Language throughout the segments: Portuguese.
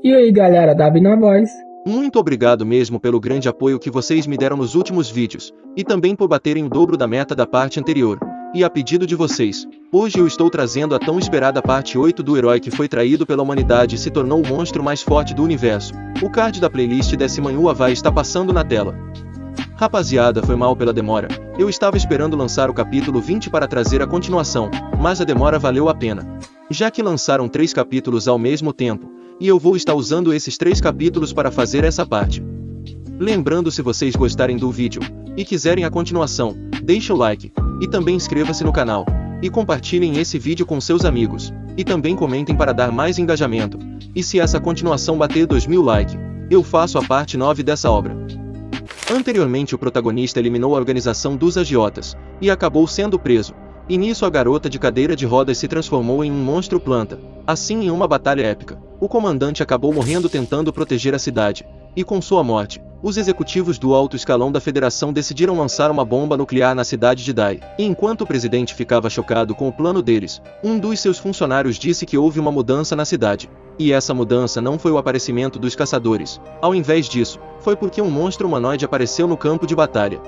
E aí galera, Davi na voz. Muito obrigado mesmo pelo grande apoio que vocês me deram nos últimos vídeos, e também por baterem o dobro da meta da parte anterior. E a pedido de vocês, hoje eu estou trazendo a tão esperada parte 8 do herói que foi traído pela humanidade e se tornou o monstro mais forte do universo. O card da playlist desse Manhua vai estar passando na tela. Rapaziada, foi mal pela demora, eu estava esperando lançar o capítulo 20 para trazer a continuação, mas a demora valeu a pena. Já que lançaram 3 capítulos ao mesmo tempo, e eu vou estar usando esses 3 capítulos para fazer essa parte. Lembrando, se vocês gostarem do vídeo, e quiserem a continuação, deixe o like, e também inscreva-se no canal, e compartilhem esse vídeo com seus amigos, e também comentem para dar mais engajamento, e se essa continuação bater 2000 likes, eu faço a parte 9 dessa obra. Anteriormente o protagonista eliminou a organização dos agiotas, e acabou sendo preso, e nisso a garota de cadeira de rodas se transformou em um monstro planta. Assim, em uma batalha épica, o comandante acabou morrendo tentando proteger a cidade, e com sua morte, os executivos do alto escalão da federação decidiram lançar uma bomba nuclear na cidade de Dai. E enquanto o presidente ficava chocado com o plano deles, um dos seus funcionários disse que houve uma mudança na cidade. E essa mudança não foi o aparecimento dos caçadores. Ao invés disso, foi porque um monstro humanoide apareceu no campo de batalha.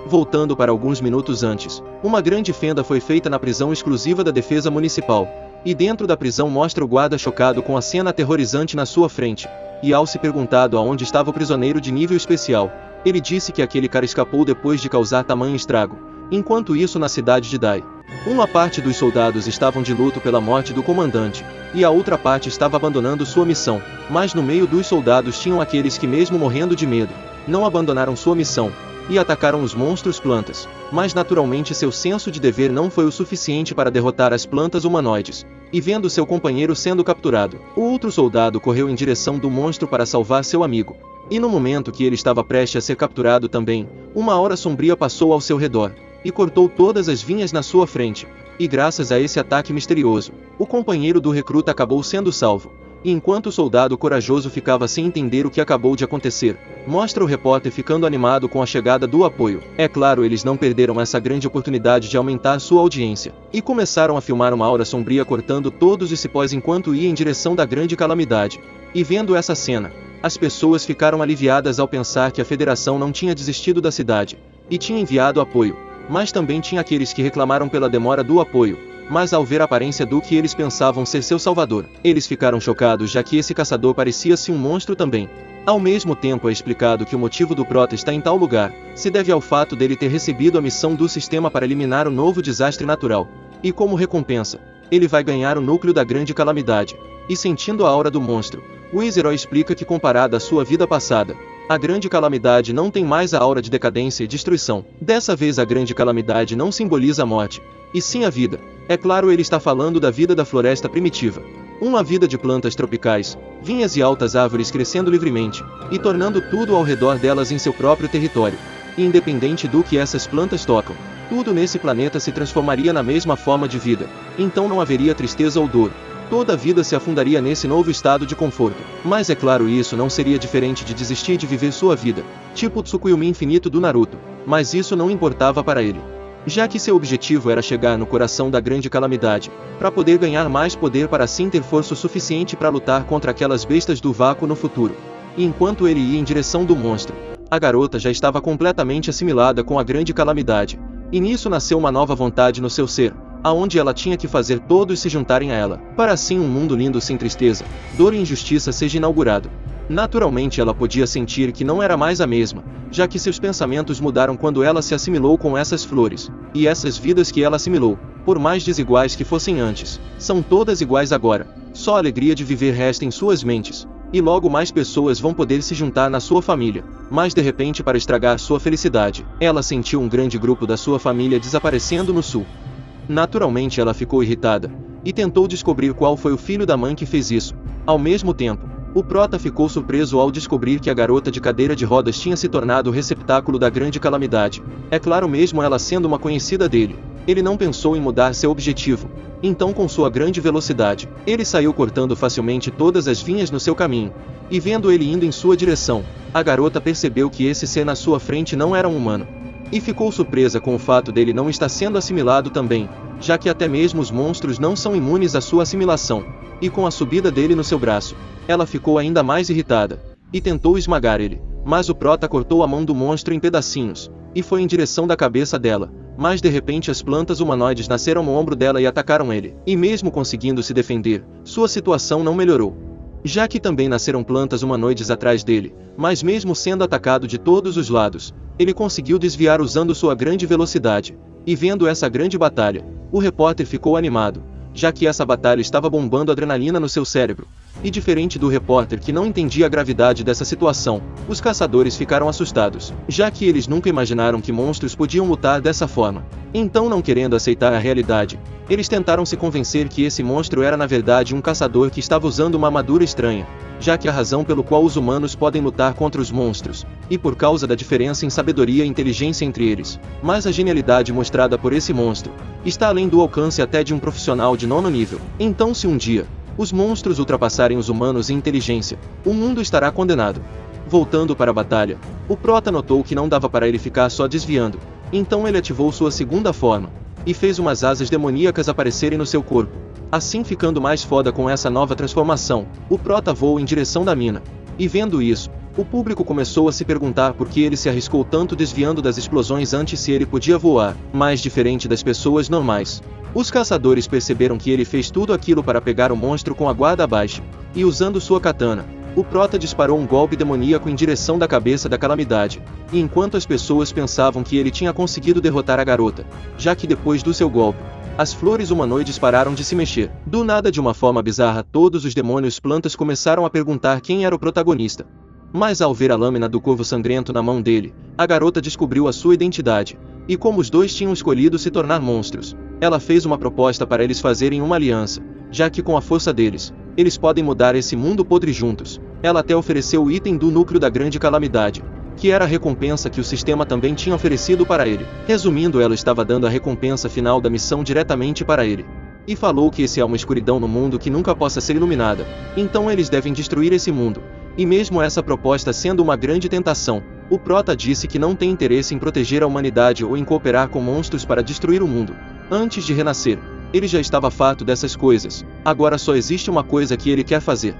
Voltando para alguns minutos antes, uma grande fenda foi feita na prisão exclusiva da defesa municipal, e dentro da prisão mostra o guarda chocado com a cena aterrorizante na sua frente, e ao se perguntado aonde estava o prisioneiro de nível especial, ele disse que aquele cara escapou depois de causar tamanho estrago. Enquanto isso, na cidade de Dai, uma parte dos soldados estavam de luto pela morte do comandante, e a outra parte estava abandonando sua missão, mas no meio dos soldados tinham aqueles que, mesmo morrendo de medo, não abandonaram sua missão, e atacaram os monstros plantas, mas naturalmente seu senso de dever não foi o suficiente para derrotar as plantas humanoides, e vendo seu companheiro sendo capturado, o outro soldado correu em direção do monstro para salvar seu amigo, e no momento que ele estava prestes a ser capturado também, uma aura sombria passou ao seu redor, e cortou todas as vinhas na sua frente, e graças a esse ataque misterioso, o companheiro do recruta acabou sendo salvo. E enquanto o soldado corajoso ficava sem entender o que acabou de acontecer, mostra o repórter ficando animado com a chegada do apoio. É claro, eles não perderam essa grande oportunidade de aumentar sua audiência, e começaram a filmar uma aura sombria cortando todos os cipós enquanto ia em direção da grande calamidade. E vendo essa cena, as pessoas ficaram aliviadas ao pensar que a federação não tinha desistido da cidade, e tinha enviado apoio, mas também tinha aqueles que reclamaram pela demora do apoio. Mas ao ver a aparência do que eles pensavam ser seu salvador, eles ficaram chocados, já que esse caçador parecia-se um monstro também. Ao mesmo tempo é explicado que o motivo do Prota estar em tal lugar se deve ao fato dele ter recebido a missão do sistema para eliminar o novo desastre natural, e como recompensa, ele vai ganhar o núcleo da grande calamidade. E sentindo a aura do monstro, o ex-herói explica que, comparada à sua vida passada, a grande calamidade não tem mais a aura de decadência e destruição. Dessa vez a grande calamidade não simboliza a morte, e sim a vida. É claro, ele está falando da vida da floresta primitiva. Uma vida de plantas tropicais, vinhas e altas árvores crescendo livremente, e tornando tudo ao redor delas em seu próprio território. E independente do que essas plantas tocam, tudo nesse planeta se transformaria na mesma forma de vida. Então não haveria tristeza ou dor. Toda a vida se afundaria nesse novo estado de conforto. Mas é claro, isso não seria diferente de desistir de viver sua vida, tipo o Tsukuyomi infinito do Naruto. Mas isso não importava para ele, já que seu objetivo era chegar no coração da grande calamidade, para poder ganhar mais poder para assim ter força suficiente para lutar contra aquelas bestas do vácuo no futuro. E enquanto ele ia em direção do monstro, a garota já estava completamente assimilada com a grande calamidade, e nisso nasceu uma nova vontade no seu ser, aonde ela tinha que fazer todos se juntarem a ela, para assim um mundo lindo sem tristeza, dor e injustiça seja inaugurado. Naturalmente ela podia sentir que não era mais a mesma, já que seus pensamentos mudaram quando ela se assimilou com essas flores, e essas vidas que ela assimilou, por mais desiguais que fossem antes, são todas iguais agora. Só a alegria de viver resta em suas mentes, e logo mais pessoas vão poder se juntar na sua família. Mas de repente, para estragar sua felicidade, ela sentiu um grande grupo da sua família desaparecendo no sul. Naturalmente ela ficou irritada, e tentou descobrir qual foi o filho da mãe que fez isso. Ao mesmo tempo, o Prota ficou surpreso ao descobrir que a garota de cadeira de rodas tinha se tornado o receptáculo da grande calamidade. É claro, mesmo ela sendo uma conhecida dele, ele não pensou em mudar seu objetivo. Então, com sua grande velocidade, ele saiu cortando facilmente todas as vinhas no seu caminho. E vendo ele indo em sua direção, a garota percebeu que esse ser na sua frente não era um humano. E ficou surpresa com o fato dele não estar sendo assimilado também, já que até mesmo os monstros não são imunes à sua assimilação. E com a subida dele no seu braço, Ela ficou ainda mais irritada e tentou esmagar ele, mas o Prota cortou a mão do monstro em pedacinhos e foi em direção da cabeça dela. Mas de repente as plantas humanoides nasceram no ombro dela e atacaram ele. E mesmo conseguindo se defender, sua situação não melhorou, já que também nasceram plantas humanoides atrás dele. Mas mesmo sendo atacado de todos os lados, ele conseguiu desviar usando sua grande velocidade. E vendo essa grande batalha, o repórter ficou animado, já que essa batalha estava bombando adrenalina no seu cérebro. E diferente do repórter que não entendia a gravidade dessa situação, os caçadores ficaram assustados, já que eles nunca imaginaram que monstros podiam lutar dessa forma. Então, não querendo aceitar a realidade, eles tentaram se convencer que esse monstro era na verdade um caçador que estava usando uma armadura estranha, já que a razão pelo qual os humanos podem lutar contra os monstros, e por causa da diferença em sabedoria e inteligência entre eles. Mas a genialidade mostrada por esse monstro está além do alcance até de um profissional de 9º nível. Então, se um dia os monstros ultrapassarem os humanos em inteligência, o mundo estará condenado. Voltando para a batalha, o Prota notou que não dava para ele ficar só desviando, então ele ativou sua segunda forma e fez umas asas demoníacas aparecerem no seu corpo. Assim, ficando mais foda com essa nova transformação, o Prota voou em direção da mina. E vendo isso, o público começou a se perguntar por que ele se arriscou tanto desviando das explosões antes se ele podia voar, mais diferente das pessoas normais. Os caçadores perceberam que ele fez tudo aquilo para pegar o monstro com a guarda baixa, e usando sua katana, o Prota disparou um golpe demoníaco em direção da cabeça da Calamidade, e enquanto as pessoas pensavam que ele tinha conseguido derrotar a garota, já que depois do seu golpe, as flores humanoides pararam de se mexer. Do nada, de uma forma bizarra, todos os demônios plantas começaram a perguntar quem era o protagonista. Mas ao ver a lâmina do corvo sangrento na mão dele, a garota descobriu a sua identidade, e como os dois tinham escolhido se tornar monstros, ela fez uma proposta para eles fazerem uma aliança, já que com a força deles, eles podem mudar esse mundo podre juntos. Ela até ofereceu o item do núcleo da grande calamidade, que era a recompensa que o sistema também tinha oferecido para ele. Resumindo, ela estava dando a recompensa final da missão diretamente para ele. E falou que esse é uma escuridão no mundo que nunca possa ser iluminada, então eles devem destruir esse mundo. E mesmo essa proposta sendo uma grande tentação, o Prota disse que não tem interesse em proteger a humanidade ou em cooperar com monstros para destruir o mundo. Antes de renascer, ele já estava farto dessas coisas. Agora só existe uma coisa que ele quer fazer.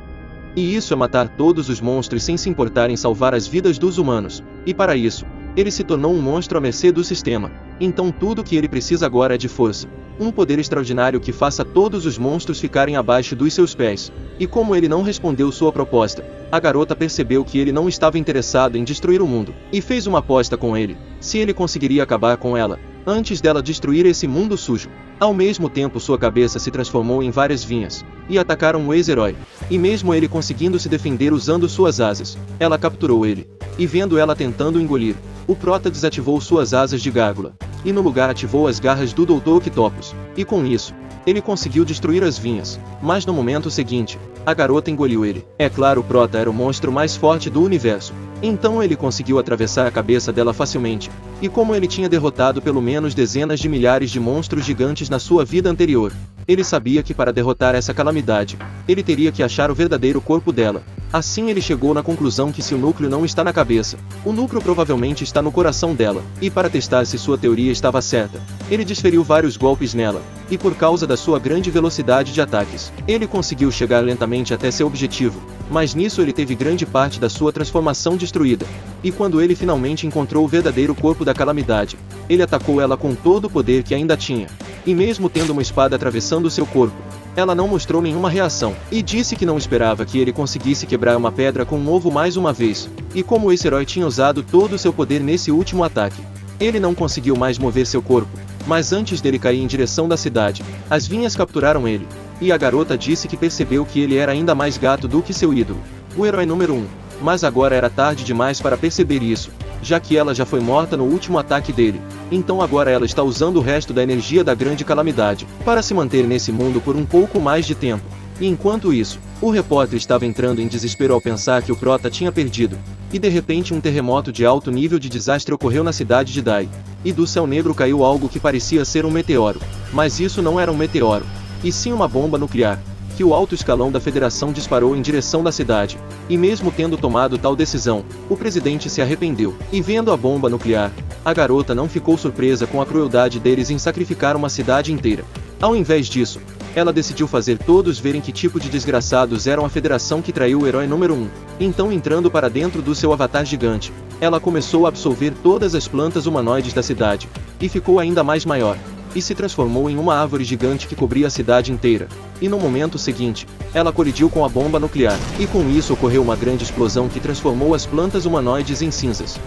E isso é matar todos os monstros sem se importar em salvar as vidas dos humanos. E para isso, ele se tornou um monstro à mercê do sistema. Então tudo que ele precisa agora é de força. Um poder extraordinário que faça todos os monstros ficarem abaixo dos seus pés. E como ele não respondeu sua proposta, a garota percebeu que ele não estava interessado em destruir o mundo, e fez uma aposta com ele, se ele conseguiria acabar com ela, antes dela destruir esse mundo sujo. Ao mesmo tempo, sua cabeça se transformou em várias vinhas, e atacaram o ex-herói. E mesmo ele conseguindo se defender usando suas asas, ela capturou ele. E vendo ela tentando engolir, o Prota desativou suas asas de gárgula, e no lugar ativou as garras do Dr. Octopus. E com isso, ele conseguiu destruir as vinhas. Mas no momento seguinte, a garota engoliu ele. É claro, o Prota era o monstro mais forte do universo. Então ele conseguiu atravessar a cabeça dela facilmente. E como ele tinha derrotado pelo menos dezenas de milhares de monstros gigantes na sua vida anterior, ele sabia que para derrotar essa calamidade, ele teria que achar o verdadeiro corpo dela. Assim ele chegou na conclusão que se o núcleo não está na cabeça, o núcleo provavelmente está no coração dela. E para testar se sua teoria estava certa, ele desferiu vários golpes nela, e por causa da sua grande velocidade de ataques, ele conseguiu chegar lentamente até seu objetivo. Mas nisso ele teve grande parte da sua transformação destruída. E quando ele finalmente encontrou o verdadeiro corpo da calamidade, ele atacou ela com todo o poder que ainda tinha. E mesmo tendo uma espada atravessando seu corpo, ela não mostrou nenhuma reação, e disse que não esperava que ele conseguisse quebrar uma pedra com um ovo mais uma vez. E como esse herói tinha usado todo o seu poder nesse último ataque, ele não conseguiu mais mover seu corpo. Mas antes dele cair em direção da cidade, as vinhas capturaram ele, e a garota disse que percebeu que ele era ainda mais gato do que seu ídolo, o herói número 1. Mas agora era tarde demais para perceber isso, já que ela já foi morta no último ataque dele. Então agora ela está usando o resto da energia da grande calamidade para se manter nesse mundo por um pouco mais de tempo. E enquanto isso, o repórter estava entrando em desespero ao pensar que o Prota tinha perdido. E de repente um terremoto de alto nível de desastre ocorreu na cidade de Dai. E do céu negro caiu algo que parecia ser um meteoro. Mas isso não era um meteoro, e sim uma bomba nuclear, que o alto escalão da Federação disparou em direção da cidade. E mesmo tendo tomado tal decisão, o presidente se arrependeu. E vendo a bomba nuclear, a garota não ficou surpresa com a crueldade deles em sacrificar uma cidade inteira. Ao invés disso, ela decidiu fazer todos verem que tipo de desgraçados eram a federação que traiu o herói número 1. Então, entrando para dentro do seu avatar gigante, ela começou a absorver todas as plantas humanoides da cidade, e ficou ainda mais maior, e se transformou em uma árvore gigante que cobria a cidade inteira. E no momento seguinte, ela colidiu com a bomba nuclear, e com isso ocorreu uma grande explosão que transformou as plantas humanoides em cinzas.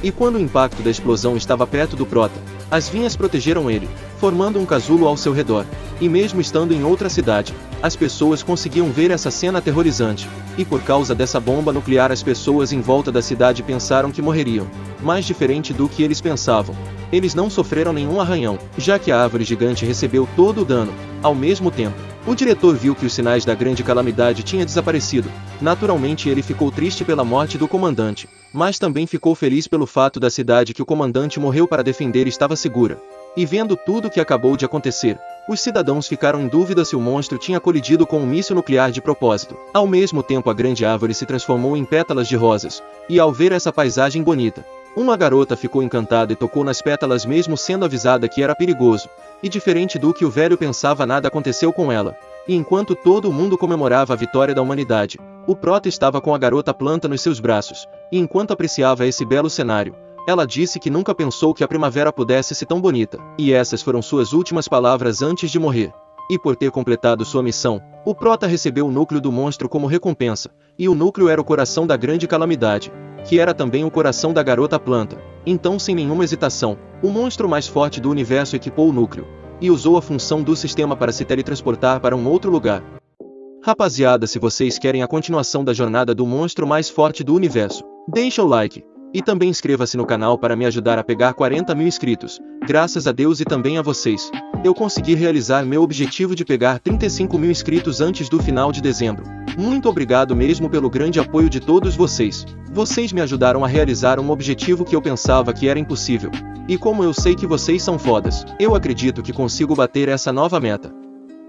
E quando o impacto da explosão estava perto do Prota, as vinhas protegeram ele, formando um casulo ao seu redor. E mesmo estando em outra cidade, as pessoas conseguiam ver essa cena aterrorizante. E por causa dessa bomba nuclear, as pessoas em volta da cidade pensaram que morreriam. Mas diferente do que eles pensavam, eles não sofreram nenhum arranhão, já que a árvore gigante recebeu todo o dano. Ao mesmo tempo, o diretor viu que os sinais da grande calamidade tinham desaparecido. Naturalmente ele ficou triste pela morte do comandante, mas também ficou feliz pelo fato da cidade que o comandante morreu para defender estava segura. E vendo tudo o que acabou de acontecer, os cidadãos ficaram em dúvida se o monstro tinha colidido com um míssil nuclear de propósito. Ao mesmo tempo, a grande árvore se transformou em pétalas de rosas, e ao ver essa paisagem bonita, uma garota ficou encantada e tocou nas pétalas mesmo sendo avisada que era perigoso. E diferente do que o velho pensava, nada aconteceu com ela. E enquanto todo mundo comemorava a vitória da humanidade, o Prota estava com a garota planta nos seus braços, e enquanto apreciava esse belo cenário, ela disse que nunca pensou que a primavera pudesse ser tão bonita. E essas foram suas últimas palavras antes de morrer. E por ter completado sua missão, o Prota recebeu o núcleo do monstro como recompensa, e o núcleo era o coração da grande calamidade, que era também o coração da garota planta. Então, sem nenhuma hesitação, o monstro mais forte do universo equipou o núcleo, e usou a função do sistema para se teletransportar para um outro lugar. Rapaziada, se vocês querem a continuação da jornada do monstro mais forte do universo, deixa o like. E também inscreva-se no canal para me ajudar a pegar 40 mil inscritos. Graças a Deus e também a vocês, eu consegui realizar meu objetivo de pegar 35 mil inscritos antes do final de dezembro. Muito obrigado mesmo pelo grande apoio de todos vocês. Vocês me ajudaram a realizar um objetivo que eu pensava que era impossível. E como eu sei que vocês são fodas, eu acredito que consigo bater essa nova meta.